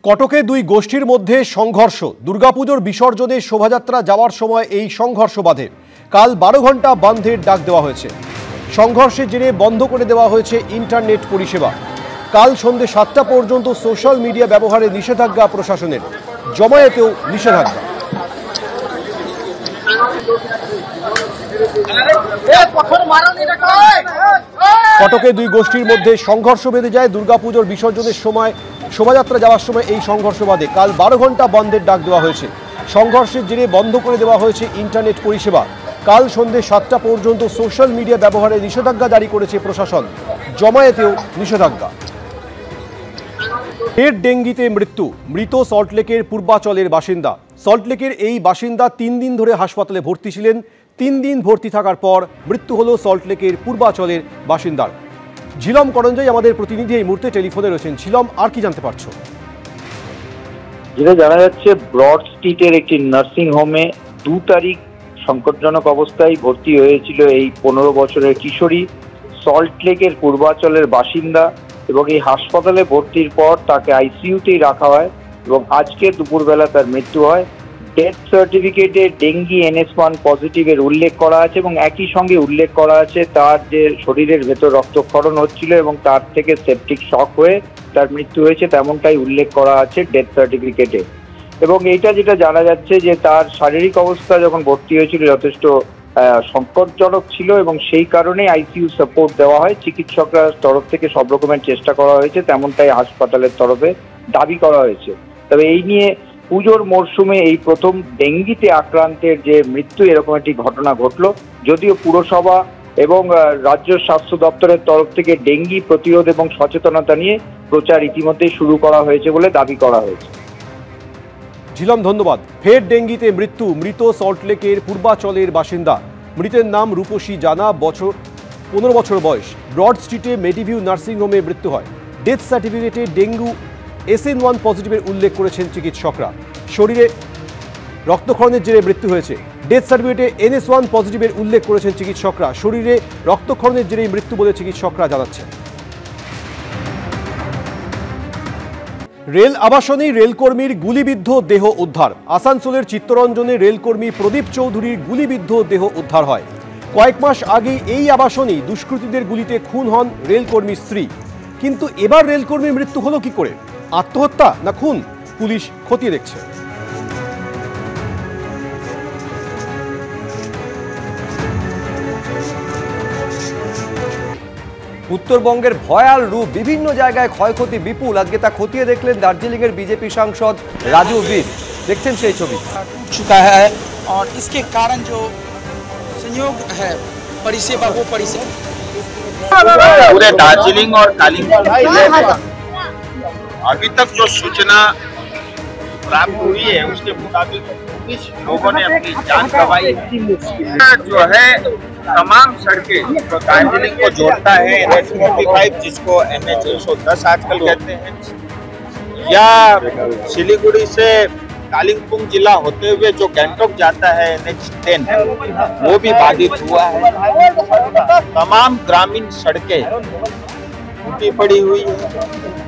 কটকে দুই গোষ্ঠীর মধ্যে সংঘর্ষ। দুর্গাপুজোর বিসর্জনে শোভাযাত্রা যাওয়ার সময় এই সংঘর্ষ বাধে। কাল 12 ঘন্টা বন্ধের ডাক দেওয়া হয়েছে। সংঘর্ষের জেরে বন্ধ করে দেওয়া হয়েছে ইন্টারনেট পরিষেবা। কাল সন্ধ্যে 7টা পর্যন্ত সোশ্যাল মিডিয়া ব্যবহারে নিষেধাজ্ঞা প্রশাসনের। জমায়েতেও নিষেধাজ্ঞা। কটকে দুই গোষ্ঠীর মধ্যে সংঘর্ষ বেঁধে যায়। দুর্গাপুজোর বিসর্জনের সময় শোভাযাত্রা যাওয়ার সময় এই সংঘর্ষ বাধে। কাল 12 ঘন্টা বন্ধের ডাক দেওয়া হয়েছে। সংঘর্ষের জেরে বন্ধ করে দেওয়া হয়েছে ইন্টারনেট পরিষেবা। কাল সন্ধ্যে 7টা পর্যন্ত সোশ্যাল মিডিয়া ব্যবহারে নিষেধাজ্ঞা জারি করেছে প্রশাসন। জমায়েতেও নিষেধাজ্ঞা। ফের ডেঙ্গিতে মৃত সল্টলেকের পূর্বাচলের বাসিন্দা। সল্টলেকের এই বাসিন্দা 3 দিন ধরে হাসপাতালে ভর্তি ছিলেন। 3 দিন ভর্তি থাকার পর মৃত্যু হলো সল্টলেকের পূর্বাচলের বাসিন্দার। ঝিলম করঞ্জাই আমাদের প্রতিনিধি এই মুহূর্তে টেলিফোনে রয়েছেন। ঝিলম, আর কি জানতে পারছো? যেটা জানা যাচ্ছে, ব্রড স্ট্রিটের একটি নার্সিং হোমে 2 তারিখ সংকটজনক অবস্থায় ভর্তি হয়েছিল এই 15 বছরের কিশোরী। সল্টলেকের পূর্বাচলের বাসিন্দা এবং এই হাসপাতালে ভর্তির পর তাকে আইসিইউতেই রাখা হয় এবং আজকে দুপুরবেলা তার মৃত্যু হয়। ডেথ সার্টিফিকেটে ডেঙ্গি NS1 পজিটিভের উল্লেখ করা আছে এবং একই সঙ্গে উল্লেখ করা আছে তার যে শরীরের ভেতর রক্তক্ষরণ হচ্ছিল এবং তার থেকে সেপটিক শক হয়ে তার মৃত্যু হয়েছে, তেমনটাই উল্লেখ করা আছে ডেথ সার্টিফিকেটে। এবং এইটা যেটা জানা যাচ্ছে যে তার শারীরিক অবস্থা যখন ভর্তি হয়েছিল যথেষ্ট সংকটজনক ছিল এবং সেই কারণে আইসিইউ সাপোর্ট দেওয়া হয়। চিকিৎসকরা তরফ থেকে সব রকমের চেষ্টা করা হয়েছে, তেমনটাই হাসপাতালের তরফে দাবি করা হয়েছে। তবে এই নিয়ে পুজোর মরশুমে এই প্রথম ডেঙ্গিতে আক্রান্তের যে মৃত্যু, এরকম একটি ঘটনা ঘটলো। যদিও পুরসভা এবং রাজ্য স্বাস্থ্য দপ্তরের তরফ থেকে ডেঙ্গি প্রতিরোধ এবং সচেতনতা নিয়ে প্রচার ইতিমধ্যেই শুরু করা হয়েছে বলে দাবি করা হয়েছে। ঝিলম, ধন্যবাদ। ফের ডেঙ্গিতে মৃত সল্টলেকের পূর্বাচলের বাসিন্দা। মৃতের নাম রূপসী জানা, 15 বছর বয়স। ব্রড স্ট্রিটে মেডিভিউ নার্সিং হোমে মৃত্যু হয়। ডেথ সার্টিফিকেটে ডেঙ্গু SN1 পজিটিভের উল্লেখ করেছেন চিকিৎসকরা। শরীরে রক্তক্ষরণের জেরে মৃত্যু হয়েছে। ডেথ সার্টিফিকেটে NS1 পজিটিভের উল্লেখ করেছেন চিকিৎসকরা। শরীরে রক্তক্ষরণের জেরেই মৃত্যু বলে চিকিৎসকরা জানাচ্ছেন। রেল আবাসনে রেলকর্মীর গুলিবিদ্ধ দেহ উদ্ধার। আসানসোলের চিত্তরঞ্জনে রেলকর্মী প্রদীপ চৌধুরীর গুলিবিদ্ধ দেহ উদ্ধার হয়। কয়েক মাস আগে এই আবাসনেই দুষ্কৃতীদের গুলিতে খুন হন রেলকর্মীর স্ত্রী। কিন্তু এবার রেলকর্মীর মৃত্যু হলো কি করে? আত্মহত্যা না খুন? পুলিশ খতিয়ে দেখছে। উত্তরবঙ্গের ভয়াল রূপ, বিভিন্ন জায়গায় ক্ষয়ক্ষতি বিপুল। আজকে তা খতিয়ে দেখলেন দার্জিলিং এর বিজেপি সাংসদ রাজু বিস। দেখছেন সেই ছবি। चुका है और इसके कारण जो संयोग है परिसेवा वो परिसेवा पूरे दार्जिलिंग और कालिम्पोंग अभी तक जो सूचना प्राप्त हुई है उसके मुताबिक 19 लोगों ने अपनी जान गंवाई। जो है तमाम सड़कें जो दार्जिलिंग को जोड़ता है NH45 जिसको NH 110 आजकल कहते हैं, या सिलीगुड़ी से कालिम्पोंग जिला होते हुए जो गैंगटॉक जाता है NH10 वो भी बाधित हुआ है। तमाम ग्रामीण सड़कें टूटी पड़ी हुई है।